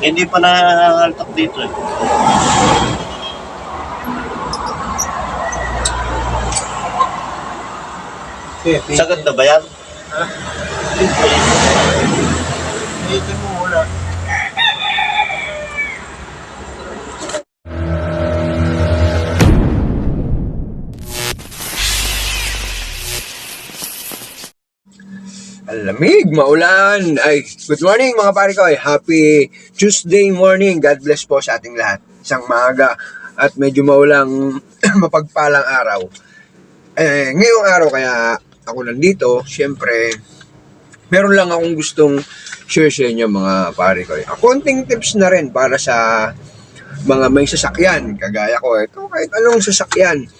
Hindi pa nahaltak dito eh. Sagad na ba yan? Ha? Dito mo wala. Lamig, maulan. Ay, good morning mga pare ko. Happy Tuesday morning. God bless po sa ating lahat. Isang maaga at medyo maulang mapagpalang araw. Ngayong araw kaya ako nandito, syempre, meron lang akong gustong share sa inyo mga pare ko. Konting tips na rin para sa mga may sasakyan. Kagaya ko, ito kahit anong sasakyan.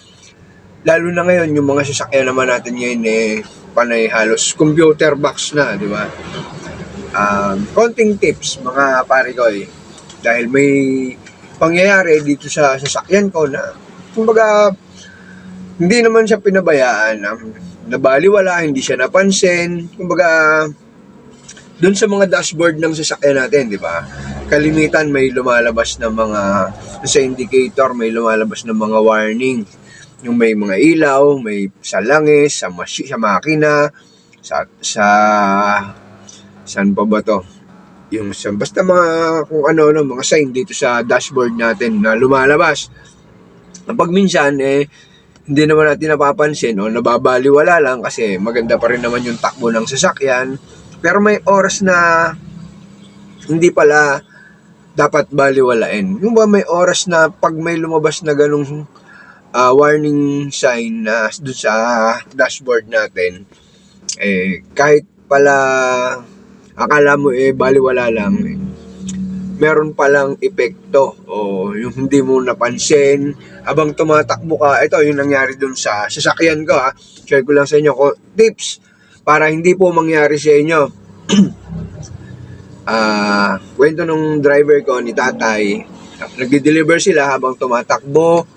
Lalo na ngayon, yung mga sasakyan naman natin ngayon panay halos computer box na, di ba? Konting tips mga pare ko dahil may pangyayari dito sa sasakyan ko na kumbaga hindi naman siya pinabayaan, nabaliwala, hindi siya napansin, kumbaga doon sa mga dashboard ng sasakyan natin, di ba? Kalimitan may lumalabas na mga sa indicator, may lumalabas na mga warning. Yung may mga ilaw, may sa langis, sa makina, saan pa ba to? Yung basta mga kung ano mga sign dito sa dashboard natin na lumalabas. Kapag minsan hindi naman natin napapansin o nababaliwala lang kasi maganda pa rin naman yung takbo ng sasakyan. Pero may oras na hindi pala dapat baliwalain. Yung ba may oras na pag may lumabas na ganung warning sign na doon sa dashboard natin, kahit pala akala mo baliwala lang, meron palang epekto o yung hindi mo napansin habang tumatakbo ka. Ito yung nangyari doon sa sasakyan ko share ko lang sa inyo tips para hindi po mangyari sa inyo. Kwento nung driver ko ni tatay, nagde-deliver sila habang tumatakbo.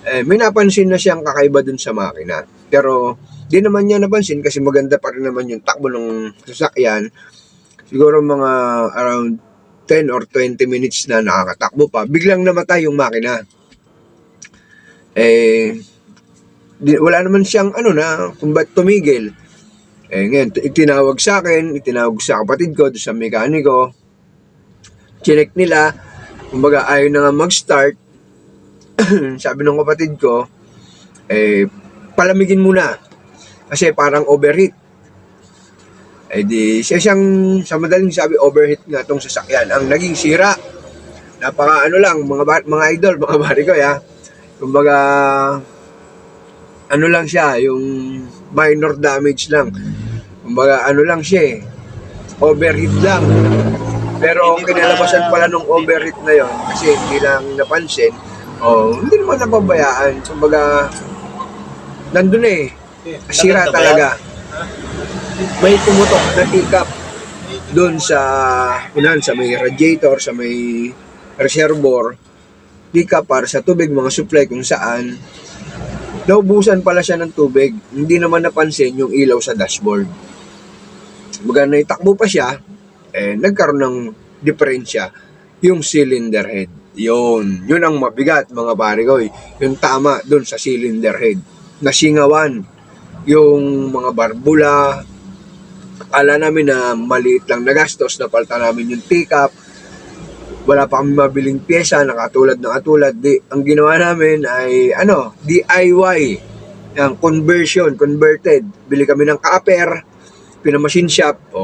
May napansin na siyang kakaiba dun sa makina. Pero di naman niya napansin kasi maganda pa rin naman yung takbo ng sasakyan. Siguro mga around 10 or 20 minutes na nakakatakbo pa. Biglang namatay yung makina. Wala naman siyang kung ba't tumigil. Ngayon, itinawag sa akin, itinawag sa kapatid ko, sa mekaniko. Chinek nila, kumbaga ayaw na nga mag-start. Sabi ng kapatid ko, palamigin muna kasi parang overheat. Di siya siyang sa madaling sabi overheat nga tong sasakyan. Ang naging sira, napaka lang mga idol, mga bari ko kumbaga lang siya, yung minor damage lang. Kumbaga lang siya overheat lang. Pero kinalabasan pala nung overheat na yon kasi hindi lang napansin. Hindi naman napabayaan. Kumbaga, nandun sira talaga. May pumutok na teacup doon sa may radiator, sa may reservoir. Teacup para sa tubig, mga supply kung saan. Naubusan pala siya ng tubig. Hindi naman napansin yung ilaw sa dashboard. Kumbaga, naitakbo pa siya, nagkaroon ng diferensya yung cylinder head. Yun ang mabigat mga pare ko. Yung tama doon sa cylinder head. Nasingawan yung mga barbula. Akala namin na maliit lang na gastos. Napalitan namin yung teacup. Wala pa kami mabiling pyesa na katulad. Ang ginawa namin ay DIY. Yung converted. Bili kami ng copper. Pinamachine shop.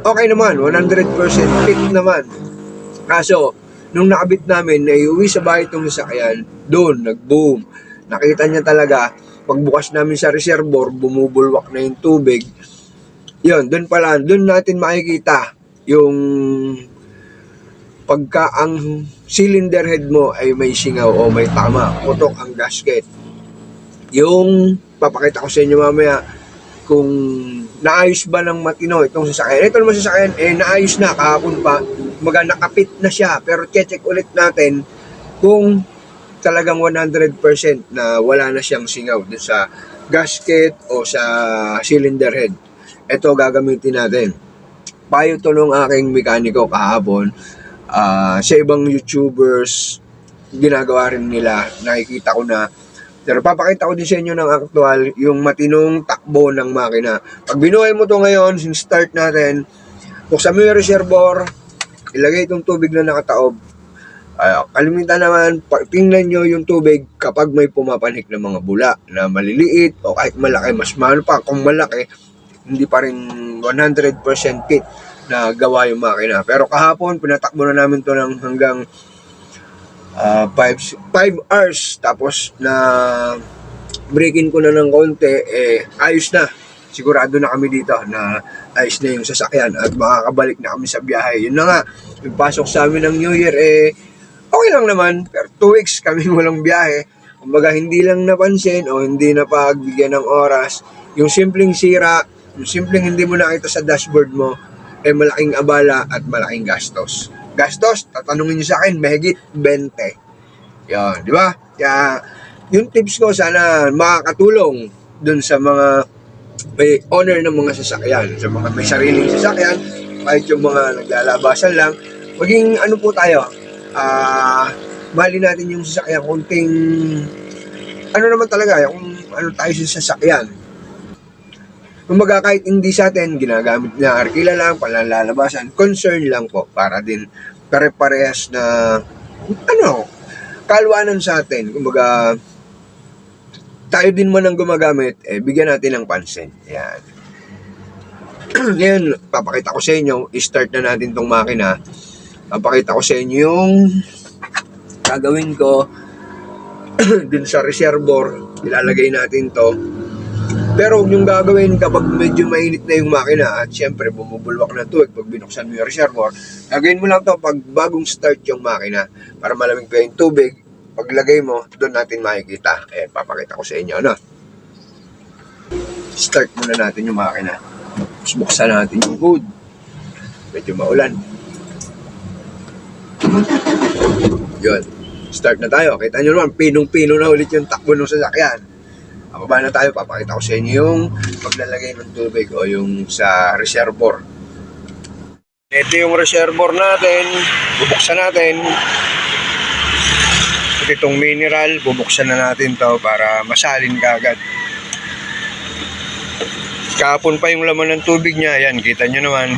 Okay naman. 100% fit naman. Kaso nung nakabit namin, naiuwi sa bahay itong sasakyan, doon, nag-boom. Nakita niya talaga, pagbukas namin sa reservoir, bumubulwak na yung tubig. Yun, doon natin makikita yung pagka ang cylinder head mo ay may singaw o may tama, putok ang gasket. Yung, papakita ko sa inyo mamaya, kung naayos ba ng matino itong sasakyan. Ito naman sasakyan, naayos na kahapon pa. Kumbaga nakapit na siya, pero check ulit natin kung talagang 100% na wala na siyang singaw dun sa gasket o sa cylinder head. Ito gagamitin natin. payo to nung aking mekaniko kahapon. Sa ibang YouTubers, ginagawa rin nila, nakikita ko na. Pero papakita ko din sa inyo ng aktual, yung matinong takbo ng makina. Pag binuhay mo to ngayon, since start natin, buksan mo yung reservoir, ilagay itong tubig na nakataob. Kalimitan naman, tingnan nyo yung tubig kapag may pumapanik ng mga bula na maliliit o kahit malaki, mas mahal pa. Kung malaki, hindi pa rin 100% fit na gawa yung makina. Pero kahapon, pinatakbo na namin to ng hanggang 5 hours. Tapos na break-in ko na ng konti, ayos na. Sigurado na kami dito na ayos na yung sasakyan at makakabalik na kami sa biyahe. Yun na nga, yung pasok sa amin ng New Year, okay lang naman. Pero 2 weeks kami walang biyahe. Kumbaga, hindi lang napansin o hindi na pagbigyan ng oras. Yung simpleng sira, yung simpleng hindi mo nakita sa dashboard mo, malaking abala at malaking gastos. Gastos, tatanungin niyo sa akin, mahigit 20. Yan, di ba? Kaya, yung tips ko sana makakatulong dun sa mga may owner ng mga sasakyan, sa mga may sariling sasakyan, kahit yung mga naglalabasan lang, maging ano po tayo, mali natin yung sasakyan, kunting, ano naman talaga, kung ano tayo sa sasakyan. Kumbaga kahit hindi sa atin, ginagamit na arkila lang, panlalabasan, concern lang po, para din pare-parehas na, kalwanan sa atin. Kumbaga, tayo din man ang gumagamit, bigyan natin ng pansin. Yan. Ngayon, papakita ko sa inyo, i-start na natin tong makina. Papakita ko sa inyo yung gagawin ko din sa reservoir. Ilalagay natin to. Pero huwag yung gagawin kapag medyo mainit na yung makina at syempre bumubulwak na tuwig pag binuksan mo yung reservoir. Gagawin mo lang to pag bagong start yung makina para malamig pa yung tubig. Paglagay mo, doon natin makikita. Papakita ko sa inyo, ano? Start muna natin yung makina. Tapos buksan natin yung hood. Medyo maulan. Yun. Start na tayo. Kita nyo naman, pinong-pino na ulit yung takbo ng sasakyan. Baba na tayo. Papakita ko sa inyo yung paglalagay ng tubig o yung sa reservoir. Ito yung reservoir natin. Bubuksan natin. Itong mineral, bubuksan na natin to para masalin kaagad. Kahapon pa yung laman ng tubig niya. Yan, kita nyo naman.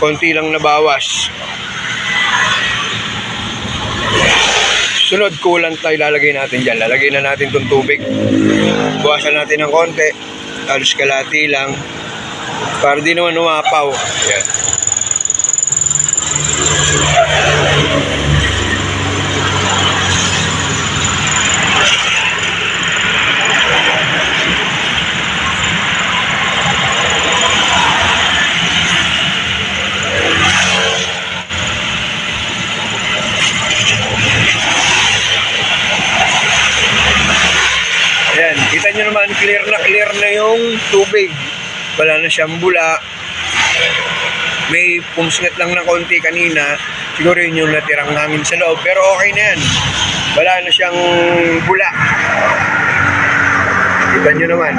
Konti lang nabawas. Sunod, coolant na ilalagay natin dyan. Lalagay na natin itong tubig. Buwasan natin ng konti. Halos kalahati lang. Para di naman umapaw. Yan. Ayan, kita nyo naman, clear na yung tubig. Wala na siyang bula. May pumsngat lang na konti kanina. Siguro yun yung natirang hangin sa loob. Pero okay na yan. Wala na siyang bula. Kita nyo naman.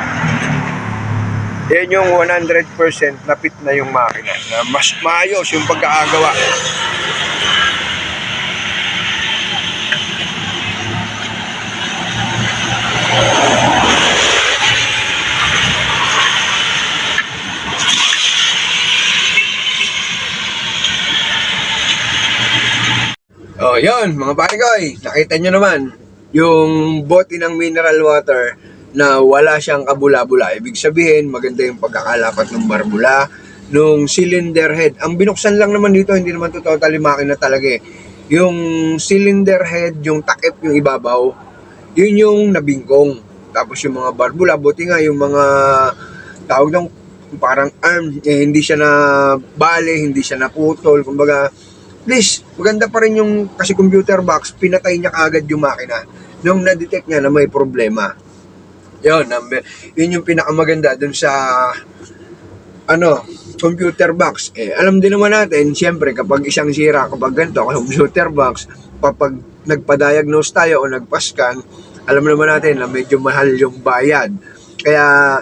Yan yung 100% napit na yung makina. Na mas maayos yung pagkaagawa. Oh, yun, mga pare-koy, nakita nyo naman yung bote ng mineral water na wala siyang kabula-bula. Ibig sabihin, maganda yung pagkakalapat ng barbula nung cylinder head. Ang binuksan lang naman dito, hindi naman to totally makina talaga eh. Yung cylinder head, yung takip, yung ibabaw, yun yung nabingkong. Tapos yung mga barbula, buti nga yung mga tawag ng parang arm, hindi siya na bale, hindi siya naputol. Kumbaga, please, maganda pa rin yung, kasi computer box, pinatay niya kaagad yung makina nung na-detect niya na may problema. Yun yung pinakamaganda dun sa computer box. Alam din naman natin, siyempre, kapag isang sira, kapag ganito, computer box, kapag nagpa-diagnose tayo o nagpa-scan, alam naman natin na medyo mahal yung bayad. Kaya,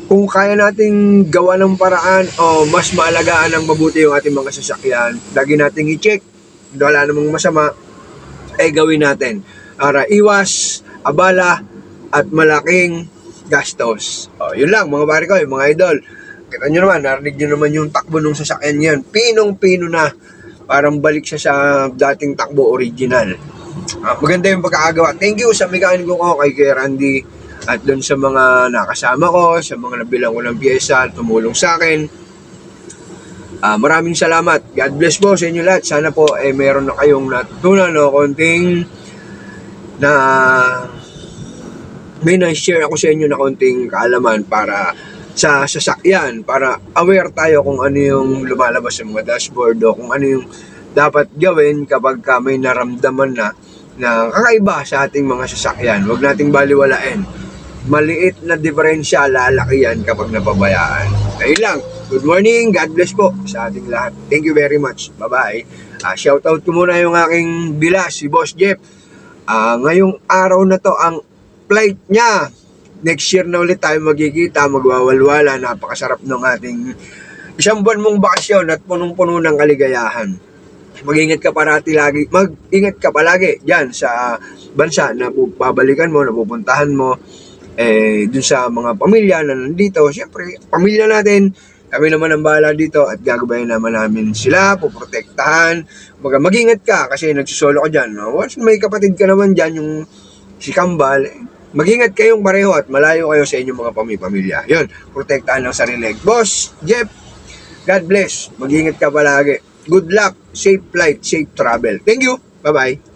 kung kaya nating gawa ng paraan o mas maalagaan ng mabuti yung ating mga sasakyan, lagi nating i-check, wala namang masama, ay gawin natin para iwas, abala, at malaking gastos. Yun lang mga pare ko, mga idol. Kita nyo naman, narinig nyo naman yung takbo ng sasakyan yan. Pinong-pino na. Parang balik siya sa dating takbo original. Maganda yung pagkakagawa. Thank you sa mekaniko ko, kay Kuya Randy, at doon sa mga nakasama ko, sa mga nabilang ko ng pyesa, tumulong sa akin. Maraming salamat. God bless po sa inyo lahat. Sana po meron na kayong natutunan o konting na may na-share ako sa inyo na konting kaalaman para sa sasakyan, para aware tayo kung ano yung lumalabas sa mga dashboard o kung ano yung dapat gawin kapag may naramdaman na kakaiba sa ating mga sasakyan. Huwag nating baliwalain. Maliit na diferensya, lalaki yan kapag napabayaan. Ayun lang. Good morning. God bless po sa ating lahat. Thank you very much. Bye-bye. Shoutout ko muna yung aking bilas, si Boss Jeff. Ngayong araw na to ang flight niya. Next year na ulit tayo magkikita, magwawalwala. Napakasarap ng ating isang buwan mong bakasyon at punong-puno ng kaligayahan. Mag-ingat ka parati lagi. Mag-ingat ka palagi dyan sa bansa na pabalikan mo, na pupuntahan mo. Dun sa mga pamilya na nandito. Siyempre, pamilya natin. Kami naman ang bahala dito at gagabayan naman namin sila, puprotektahan. Mag-ingat ka kasi nagsusolo ka dyan. Once may kapatid ka naman dyan, yung si Kambal, mag-ingat kayong pareho at malayo kayo sa inyong mga pamilya. Yun, protektahan ng sarili. Boss, Jeff, God bless. Mag-ingat ka palagi. Good luck, safe flight, safe travel. Thank you. Bye-bye.